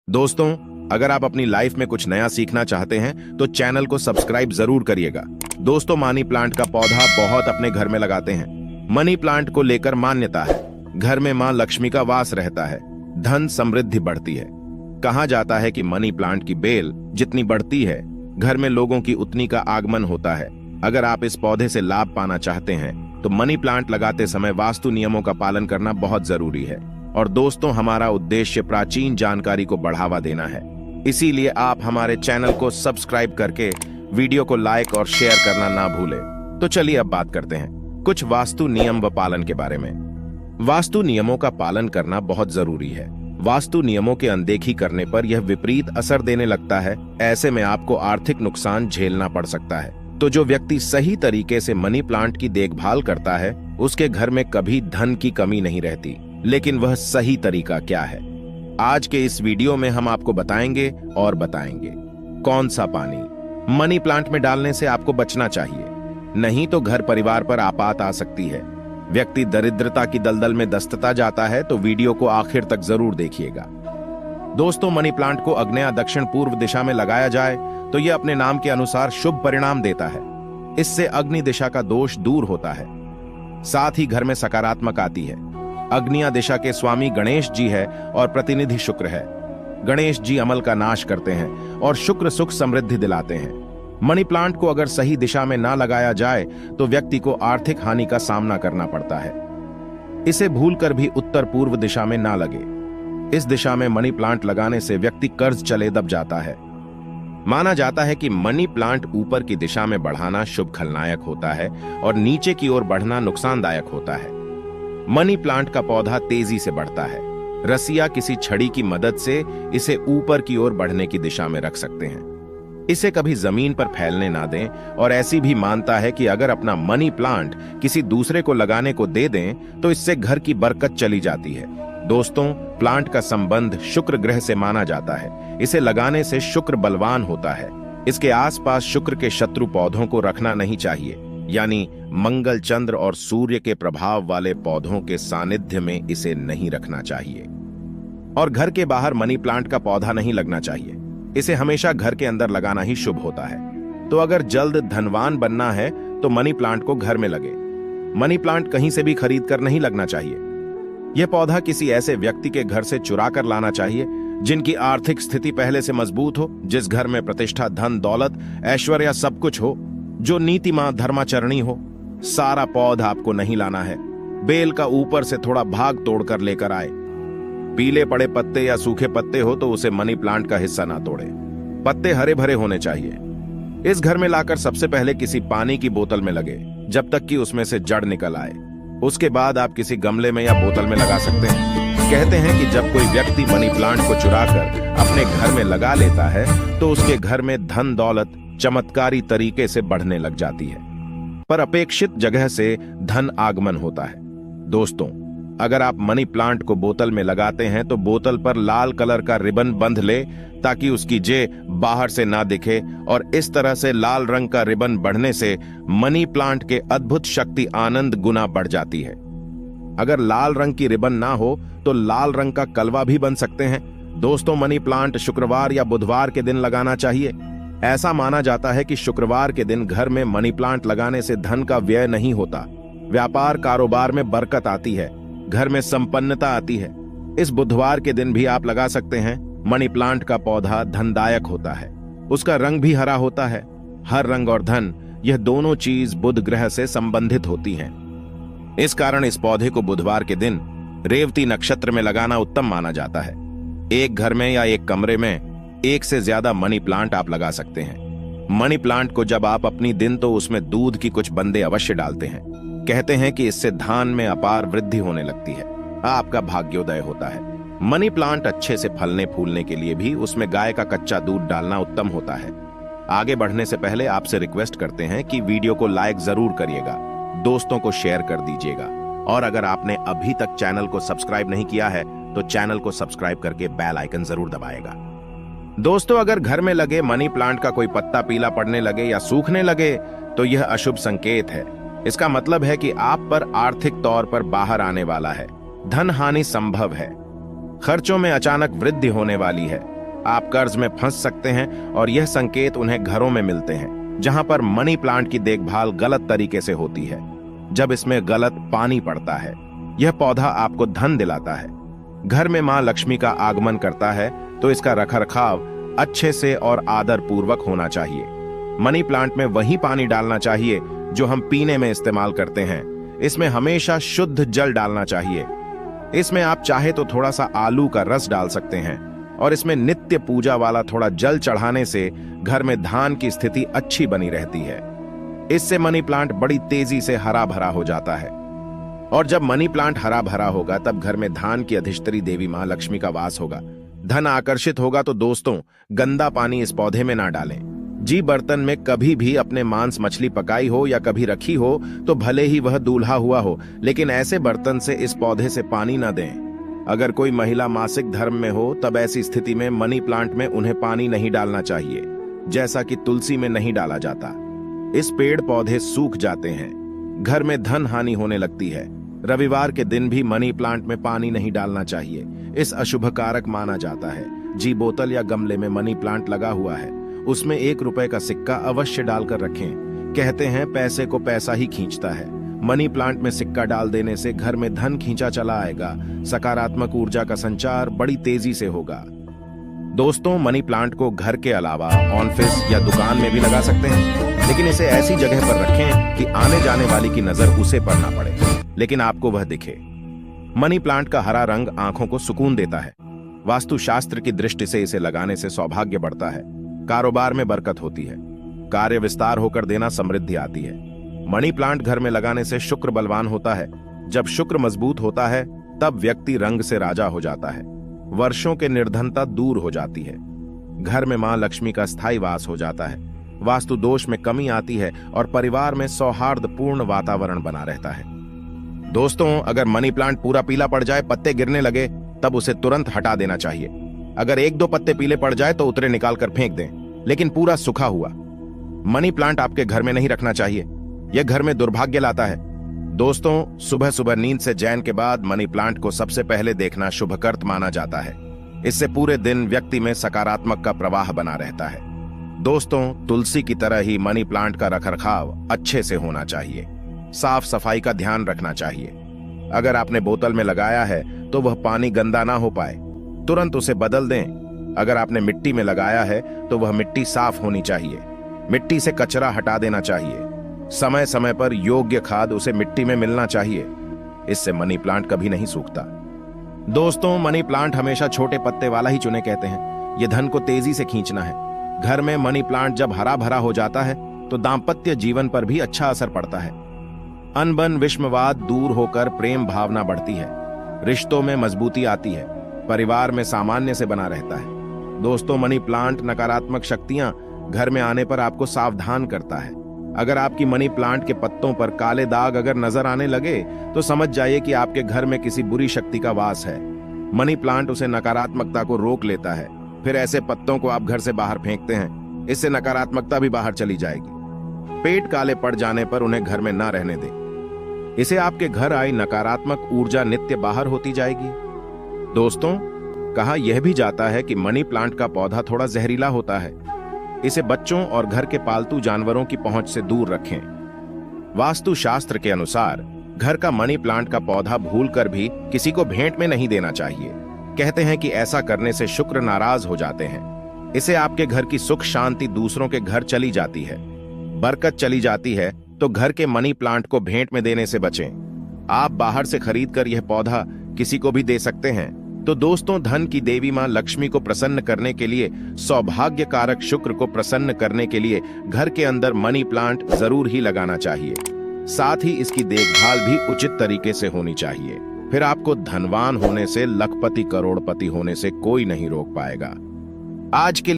दोस्तों, अगर आप अपनी लाइफ में कुछ नया सीखना चाहते हैं तो चैनल को सब्सक्राइब जरूर करिएगा। दोस्तों, मनी प्लांट का पौधा बहुत अपने घर में लगाते हैं। मनी प्लांट को लेकर मान्यता है, घर में मां लक्ष्मी का वास रहता है, धन समृद्धि बढ़ती है। कहा जाता है कि मनी प्लांट की बेल जितनी बढ़ती है, घर में लोगों की उतनी का आगमन होता है। अगर आप इस पौधे से लाभ पाना चाहते हैं तो मनी प्लांट लगाते समय वास्तु नियमों का पालन करना बहुत जरूरी है। और दोस्तों, हमारा उद्देश्य प्राचीन जानकारी को बढ़ावा देना है, इसीलिए आप हमारे चैनल को सब्सक्राइब करके वीडियो को लाइक और शेयर करना ना भूलें। तो चलिए अब बात करते हैं कुछ वास्तु नियम व पालन के बारे में। वास्तु नियमों का पालन करना बहुत जरूरी है। वास्तु नियमों के अनदेखी करने पर यह विपरीत असर देने लगता है। ऐसे में आपको आर्थिक नुकसान झेलना पड़ सकता है। तो जो व्यक्ति सही तरीके से मनी प्लांट की देखभाल करता है, उसके घर में कभी धन की कमी नहीं रहती। लेकिन वह सही तरीका क्या है, आज के इस वीडियो में हम आपको बताएंगे। कौन सा पानी मनी प्लांट में डालने से आपको बचना चाहिए, नहीं तो घर परिवार पर आपात आ सकती है। व्यक्ति दरिद्रता की दलदल में दस्तता जाता है, तो वीडियो को आखिर तक जरूर देखिएगा। दोस्तों, मनी प्लांट को आग्नेय दक्षिण पूर्व दिशा में लगाया जाए तो यह अपने नाम के अनुसार शुभ परिणाम देता है। इससे अग्नि दिशा का दोष दूर होता है, साथ ही घर में सकारात्मक आती है। अग्निया दिशा के स्वामी गणेश जी है और प्रतिनिधि शुक्र है। गणेश जी अमल का नाश करते हैं और शुक्र सुख समृद्धि दिलाते हैं। मनी प्लांट को अगर सही दिशा में ना लगाया जाए तो व्यक्ति को आर्थिक हानि का सामना करना पड़ता है। इसे भूलकर भी उत्तर पूर्व दिशा में ना लगे। इस दिशा में मनी प्लांट लगाने से व्यक्ति कर्ज चले दब जाता है। माना जाता है कि मनी प्लांट ऊपर की दिशा में बढ़ाना शुभ खलनायक होता है और नीचे की ओर बढ़ना नुकसानदायक होता है। मनी प्लांट का पौधा तेजी से बढ़ता है। रसिया किसी छड़ी की मदद से इसे ऊपर की ओर बढ़ने की दिशा में रख सकते हैं। इसे कभी जमीन पर फैलने ना दें। और ऐसी भी मानता है कि अगर अपना मनी प्लांट किसी दूसरे को लगाने को दे दें तो इससे घर की बरकत चली जाती है। दोस्तों, प्लांट का संबंध शुक्र ग्रह से माना जाता है। इसे लगाने से शुक्र बलवान होता है। इसके आसपास शुक्र के शत्रु पौधों को रखना नहीं चाहिए, यानी मंगल, चंद्र और सूर्य के प्रभाव वाले पौधों के सानिध्य में इसे नहीं रखना चाहिए। और घर के बाहर मनी प्लांट का पौधा नहीं लगना चाहिए। इसे हमेशा घर के अंदर लगाना ही शुभ होता है। तो अगर जल्द धनवान बनना है तो मनी प्लांट को घर में लगे। मनी प्लांट कहीं से भी खरीद कर नहीं लगना चाहिए। यह पौधा किसी ऐसे व्यक्ति के घर से चुरा कर लाना चाहिए जिनकी आर्थिक स्थिति पहले से मजबूत हो, जिस घर में प्रतिष्ठा, धन, दौलत, ऐश्वर्य सब कुछ हो, जो नीतिमान धर्माचरणी हो। सारा पौधा आपको नहीं लाना है। बेल का ऊपर से थोड़ा भाग तोड़कर लेकर आए। पीले पड़े पत्ते या सूखे पत्ते हो तो उसे मनी प्लांट का हिस्सा ना तोड़े। पत्ते हरे भरे होने चाहिए। इस घर में लाकर सबसे पहले किसी पानी की बोतल में लगे, जब तक कि उसमें से जड़ निकल आए। उसके बाद आप किसी गमले में या बोतल में लगा सकते हैं। कहते हैं कि जब कोई व्यक्ति मनी प्लांट को चुराकर अपने घर में लगा लेता है तो उसके घर में धन दौलत चमत्कारी तरीके से बढ़ने लग जाती है, पर अपेक्षित जगह से धन आगमन होता है। दोस्तों, अगर आप मनी प्लांट को बोतल में लगाते हैं तो बोतल पर लाल कलर का रिबन बंध ले ताकि उसकी जे बाहर से ना दिखे। और इस तरह से लाल रंग का रिबन बढ़ने से मनी प्लांट के अद्भुत शक्ति आनंद गुना बढ़ जाती है। अगर लाल रंग की रिबन ना हो तो लाल रंग का कलवा भी बन सकते हैं। दोस्तों, मनी प्लांट शुक्रवार या बुधवार के दिन लगाना चाहिए। ऐसा माना जाता है कि शुक्रवार के दिन घर में मनी प्लांट लगाने से धन का व्यय नहीं होता, व्यापार कारोबार में बरकत आती है, घर में संपन्नता आती है। इस बुधवार के दिन भी आप लगा सकते हैं। मनी प्लांट का पौधा धनदायक होता है। उसका रंग भी हरा होता है। हर रंग और धन, यह दोनों चीज बुध ग्रह से संबंधित होती हैं। इस कारण इस पौधे को बुधवार के दिन रेवती नक्षत्र में लगाना उत्तम माना जाता है। एक घर में या एक कमरे में एक से ज्यादा मनी प्लांट आप लगा सकते हैं। मनी प्लांट को जब आप अपनी दिन तो उसमें दूध की कुछ बंदे अवश्य डालते हैं। कहते हैं कि इससे धान में अपार वृद्धि होने लगती है, आपका भाग्योदय होता है। मनी प्लांट अच्छे से फलने फूलने के लिए भी उसमें गाय का कच्चा दूध डालना उत्तम होता है। आगे बढ़ने से पहले आपसे रिक्वेस्ट करते हैं कि वीडियो को लाइक जरूर करिएगा, दोस्तों को शेयर कर दीजिएगा। और अगर आपने अभी तक चैनल को सब्सक्राइब नहीं किया है तो चैनल को सब्सक्राइब करके बेल आइकन जरूर दबाएगा। दोस्तों, अगर घर में लगे मनी प्लांट का कोई पत्ता पीला पड़ने लगे या सूखने लगे तो यह अशुभ संकेत है। इसका मतलब है कि आप पर आर्थिक तौर पर बाहर आने वाला है, धन हानि संभव है, खर्चों में अचानक वृद्धि होने वाली है। आप कर्ज में फंस सकते हैं और यह संकेत उन्हें घरों में मिलते हैं जहां पर मनी प्लांट की देखभाल गलत तरीके से होती है। जब इसमें गलत पानी पड़ता है, यह पौधा आपको धन दिलाता है, घर में मां लक्ष्मी का आगमन करता है, तो इसका रखरखाव अच्छे से और आदर पूर्वक होना चाहिए। मनी प्लांट में वही पानी डालना चाहिए जो हम पीने में इस्तेमाल करते हैं। इसमें हमेशा शुद्ध जल डालना चाहिए। इसमें आप चाहे तो थोड़ा सा आलू का रस डाल सकते हैं और इसमें नित्य पूजा वाला थोड़ा जल चढ़ाने से घर में धान की स्थिति अच्छी बनी रहती है। इससे मनी प्लांट बड़ी तेजी से हरा भरा हो जाता है और जब मनी प्लांट हरा भरा होगा तब घर में धान की अधिष्ठात्री देवी मां लक्ष्मी का वास होगा, धन आकर्षित होगा। तो दोस्तों, गंदा पानी इस पौधे में ना डालें। जी बर्तन में कभी भी अपने मांस मछली पकाई हो या कभी रखी हो तो भले ही वह दूल्हा हुआ हो, लेकिन ऐसे बर्तन से इस पौधे से पानी ना दें। अगर कोई महिला मासिक धर्म में हो तब ऐसी स्थिति में मनी प्लांट में उन्हें पानी नहीं डालना चाहिए, जैसा कि तुलसी में नहीं डाला जाता। इस पेड़ पौधे सूख जाते हैं, घर में धन हानि होने लगती है। रविवार के दिन भी मनी प्लांट में पानी नहीं डालना चाहिए, इस अशुभ कारक माना जाता है। जी बोतल या गमले में मनी प्लांट लगा हुआ है, उसमें 1 रुपए का सिक्का अवश्य डालकर रखें। कहते हैं पैसे को पैसा ही खींचता है। मनी प्लांट में सिक्का डाल देने से घर में धन खींचा चला आएगा, सकारात्मक ऊर्जा का संचार बड़ी तेजी से होगा। दोस्तों, मनी प्लांट को घर के अलावा ऑफिस या दुकान में भी लगा सकते हैं, लेकिन इसे ऐसी जगह पर रखें कि आने जाने वाली की नजर उसे पर ना पड़े, लेकिन आपको वह दिखे। मनी प्लांट का हरा रंग आंखों को सुकून देता है। वास्तुशास्त्र की दृष्टि से इसे लगाने से सौभाग्य बढ़ता है, कारोबार में बरकत होती है, कार्य विस्तार होकर देना समृद्धि आती है। मनी प्लांट घर में लगाने से शुक्र बलवान होता है। जब शुक्र मजबूत होता है तब व्यक्ति रंग से राजा हो जाता है, वर्षों के निर्धनता दूर हो जाती है, घर में मां लक्ष्मी का स्थायी वास हो जाता है, वास्तु दोष में कमी आती है और परिवार में सौहार्दपूर्ण वातावरण बना रहता है। दोस्तों, अगर मनी प्लांट पूरा पीला पड़ जाए, पत्ते गिरने लगे, तब उसे तुरंत हटा देना चाहिए। अगर 1-2 पत्ते पीले पड़ जाए तो उतरे निकाल कर फेंक दें, लेकिन पूरा सूखा हुआ मनी प्लांट आपके घर में नहीं रखना चाहिए, यह घर में दुर्भाग्य लाता है। दोस्तों, सुबह सुबह नींद से चैन के बाद मनी प्लांट को सबसे पहले देखना शुभकर्त माना जाता है। इससे पूरे दिन व्यक्ति में सकारात्मक का प्रवाह बना रहता है। दोस्तों, तुलसी की तरह ही मनी प्लांट का रखरखाव अच्छे से होना चाहिए, साफ सफाई का ध्यान रखना चाहिए। अगर आपने बोतल में लगाया है तो वह पानी गंदा ना हो पाए, तुरंत उसे बदल दें। अगर आपने मिट्टी में लगाया है तो वह मिट्टी साफ होनी चाहिए, मिट्टी से कचरा हटा देना चाहिए। समय समय पर योग्य खाद उसे मिट्टी में मिलना चाहिए, इससे मनी प्लांट कभी नहीं सूखता। दोस्तों, मनी प्लांट हमेशा छोटे पत्ते वाला ही चुने, कहते हैं यह धन को तेजी से खींचना है। घर में मनी प्लांट जब हरा भरा हो जाता है तो दाम्पत्य जीवन पर भी अच्छा असर पड़ता है। अनबन विषमवाद दूर होकर प्रेम भावना बढ़ती है, रिश्तों में मजबूती आती है, परिवार में सामान्य से बना रहता है। दोस्तों, मनी प्लांट नकारात्मक शक्तियां घर में आने पर आपको सावधान करता है। अगर आपकी मनी प्लांट के पत्तों पर काले दाग अगर नजर आने लगे तो समझ जाइए कि आपके घर में किसी बुरी शक्ति का वास है। मनी प्लांट उसे नकारात्मकता को रोक लेता है, फिर ऐसे पत्तों को आप घर से बाहर फेंकते हैं, इससे नकारात्मकता भी बाहर चली जाएगी। पेट काले पड़ जाने पर उन्हें घर में ना रहने दें, इसे आपके घर आई नकारात्मक ऊर्जा नित्य बाहर होती जाएगी। दोस्तों, कहा यह भी जाता है कि मनी प्लांट का पौधा थोड़ा जहरीला होता है, इसे बच्चों और घर के पालतू जानवरों की पहुंच से दूर रखें। वास्तुशास्त्र के अनुसार घर का मनी प्लांट का पौधा भूलकर भी किसी को भेंट में नहीं देना चाहिए। कहते हैं कि ऐसा करने से शुक्र नाराज हो जाते हैं, इससे आपके घर की सुख शांति दूसरों के घर चली जाती है, बरकत चली जाती है। तो घर के मनी प्लांट को भेंट में देने से बचें। आप बाहर से खरीदकर यह पौधा किसी को भी दे सकते हैं। तो दोस्तों, धन की देवी मां लक्ष्मी को प्रसन्न करने के लिए, सौभाग्य कारक शुक्र को प्रसन्न करने के लिए घर के अंदर मनी प्लांट जरूर ही लगाना चाहिए। साथ ही इसकी देखभाल भी उचित तरीके से होनी चाहिए, फिर आपको धनवान होने से, लखपति करोड़पति होने से कोई नहीं रोक पाएगा। आज के